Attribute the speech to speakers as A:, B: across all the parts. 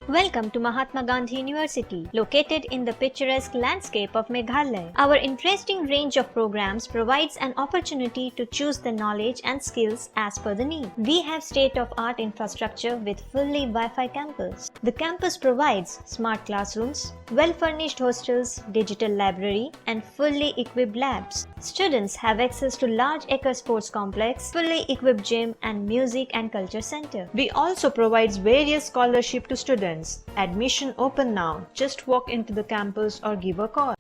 A: Welcome to Mahatma Gandhi University, located in the picturesque landscape of Meghalaya. Our interesting range of programs provides an opportunity to choose the knowledge and skills as per the need. We have state-of-art infrastructure with fully Wi-Fi campus. The campus provides smart classrooms, well-furnished hostels, digital library, and fully equipped labs. Students have access to large acre sports complex, fully equipped gym, and music and culture center. We also provides various scholarship to students. Admission open now. Just walk into the campus or give a call.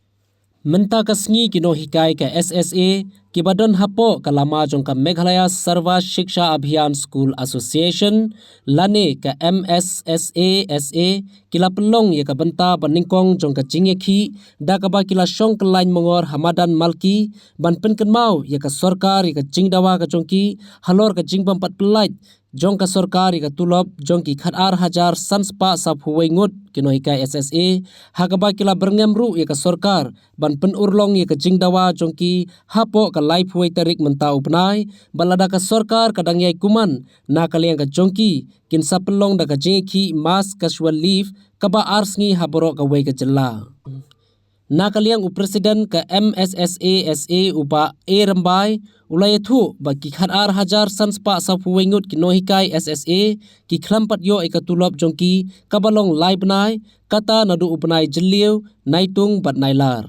B: Menta kasngi ki Nonghikai ka SSA ki badon hapo kalama jong ka Meghalaya Sarva Shiksha Abhiyan School Association lane ka Mssasa kila Pynlong ya ka banta baningkong jong ka Jing Daka ba kila shong kalain mongor Hamadan Malki ban penken mau ya ka Sorkar ya ka Jingdawa ka jongki halor ka Jing pampat pelait jong ka Sorkar ka tulop jong ki khatar hajar sanspa sap huwai ngut ki Nonghikai SSA hakaba kila berngem ru ya ka Sorkar ban pen urlong ya ka Jingdawa jong ki hapo ka live huwai tarik menta upnai balada ka Sorkar kadang yai Kuman na kaliang ka jongki kin sa Pynlong da ka Iakhih mas casual leave kaba arsngi haboro ka wei ka jella na kaliang presiden ka Mssasa upa rambai ulai thu ba ki khatar hajar sanspa sa fuwengut ki Nonghikai SSA ki khlampat yo ekatulop jongki kabalong live nai kata nadu upnai jeliu naitung bat nailar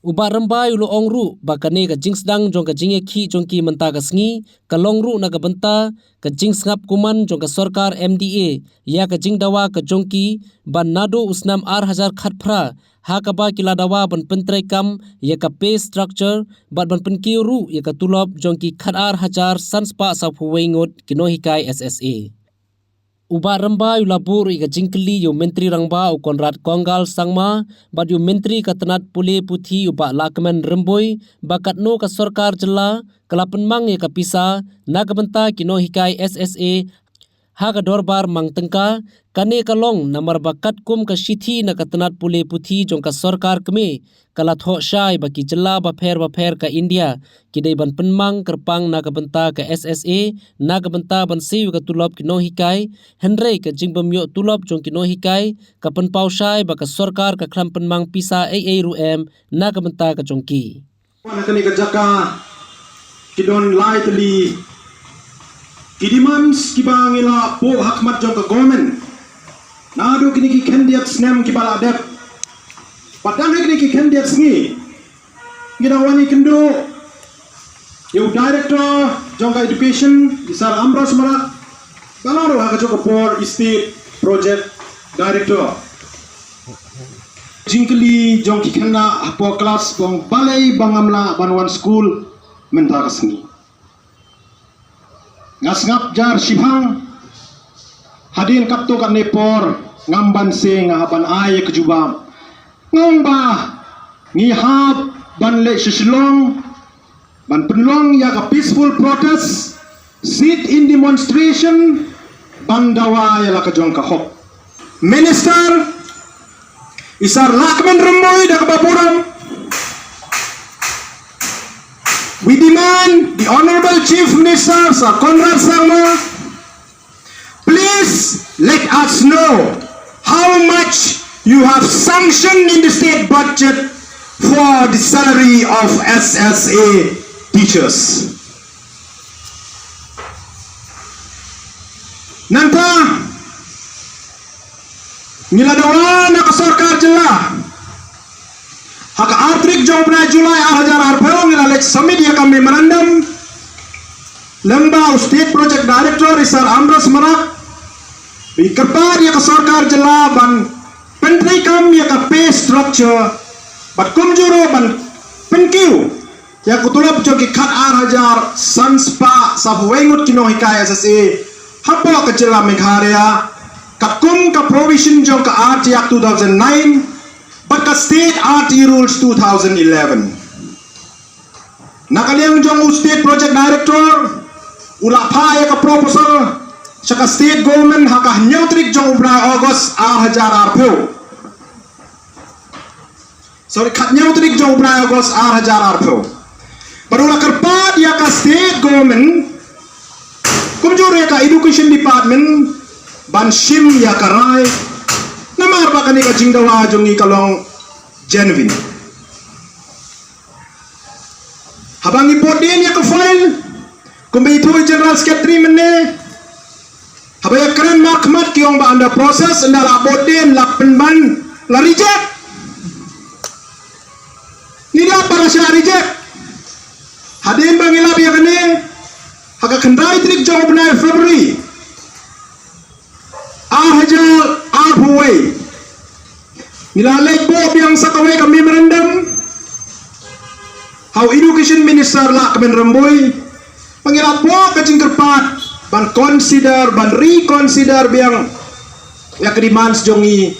B: uba rambai ulo ongru ba kane ka jingsdang jong ka Iakhih jongki menta ka sngi kalongru na ka benta ka jingsngap Kuman jong ka Sorkar MDA ya ka Jingdawa ka jongki ban nadu usnam hajar khatphra hakaba kila dawa ban pentrai kam ya ka pay structure bat ban penkiu ru ya ka tulop jongki khatar hajar sanspa sa fuwengut ki Nonghikai SSA uba ramba ulabur ya ka jingkli yo menteri rangba u konrad konggal sangma bat yo menteri ka tanat pule puthi uba lakmen remboi bakat no ka Sorkar jela kalapen mang ya ka pisa na ka benta ki Nonghikai SSA haga dorbar mang tengka kane kalong namar bakat kum ka shithi na katanat pule puthi jong ka Sorkar keme kala tho shai baki jella ba pher ka India kidai ban penmang kerpang na ka benta ka SSA na ka benta ban siu ka tulop ki Nonghikai henrei ka jingbam yo tulop jong ki Nonghikai ka pen pau shai ba ka Sorkar ka khlam penmang pisa ru na ka benta ka jongki
C: na kani ka Daka kidon lai tali kidimans kibangila po hakmat jong ka government nado kini ki candidates nem ki bala dep padang kini ki candidates ni gidawani kendo yo director jong ka education isar amras mara balaro ha jong ka por state project director jingkli jong ki khanna apo class bong balai bangamla banwan school menta kasni ngasngap jar sibhang hadin kapto kan nepor ngamban se ngaban ay kejubam ngomba ngihab ban le shislong ban Pynlong ya ka peaceful protest sit in demonstration bandawa ya la ka jong ka hok minister isar lakman remoy da kabapuram. We demand the Honorable Chief Minister Sir Conrad Sangma, please let us know how much you have sanctioned in the state budget for the salary of SSA teachers. Nanta niladawa na ka Sorkar jela haka artrik jong na Julai 2020 ngilalek summit ya ka memorandum lamba state project director isar amras marak ikerpar ya ka Sorkar jela ban pentri kam ya ka pay structure bat kumjuro ban penkiu ya kutulap jong ki khat hajar sanspa sa huwengut ki Nonghikai SSA hapo ka jela Meghalaya kakum ka provision jong ka RT Act 2009 but ka state RT rules 2011 nakaliang jong state project director ula pa ya ka proposal sa ka state government haka neutrik jong ubra August 2020 sorry kat neutrik jong ubra August 2020 barula karpad ya ka state government kumjur ya ka education department ban sim ya karai namar ba kani ka Jingdawa jongi kalong genuine habangi bodin ya ka file kumbi itu general secretary menne habaya keren makmat kiong ba anda proses anda la bodin la penban la reject nila para sya reject hadin bang ila biya kene haga kendai trik jawab na February ahajal arhuway nilalek bob yang sakaway ka memorandum how education minister la kamen remboy pangilap po ka jingkerpat ban consider ban reconsider biang ya ka demands jongi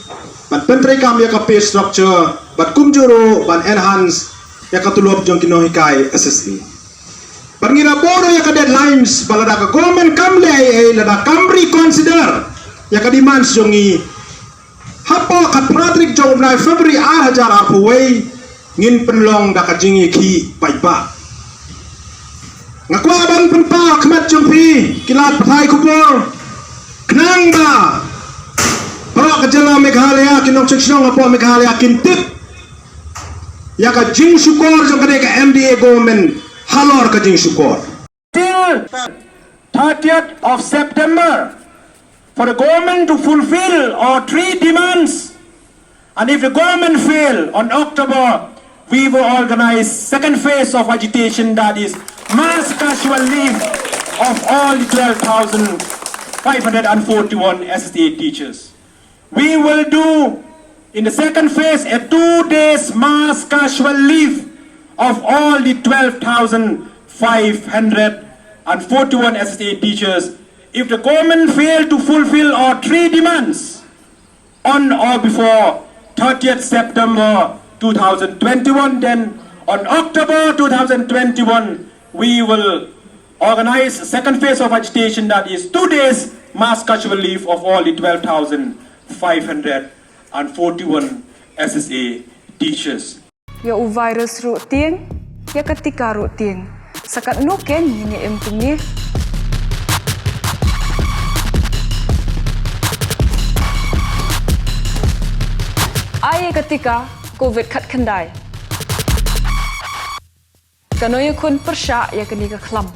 C: ban pentri kam ya ka pay structure ban kumjuro ban enhance ya ka tulop jong Nonghikai SSA pangilap po ya ka deadlines balada ka government kamle lada kam reconsider ya ka demands jongi hapo kat pratrik jong na February hajar arpuway Ngin Pynlong Daka Jing Iakhih paipa ngakwa ban penpa kmat jong pi kilat pathai kupor Kandang ba para kajala Meghalaya kinong chekshong apo Meghalaya kintip ya ka Jing Shukor jong kade ka MDA government halor ka Jing Shukor
D: till 30th of September for the government to fulfill our 3 demands, and if the government fail on October, we will organize second phase of agitation, that is mass casual leave of all the 12,541 SSA teachers. We will do in the second phase a 2 days mass casual leave of all the 12,541 SSA teachers. If the government fail to fulfill our 3 demands on or before 30th September 2021, then on October 2021, we will organize a second phase of agitation, that is 2 days mass casual leave of all the 12,541 SSA teachers.
E: Ya u virus ru tieng, ya ketika ru tieng, sakat nuken ini empungnya. Ai ketika COVID kat kendai. Kanoy kun persya ya kenika kelam.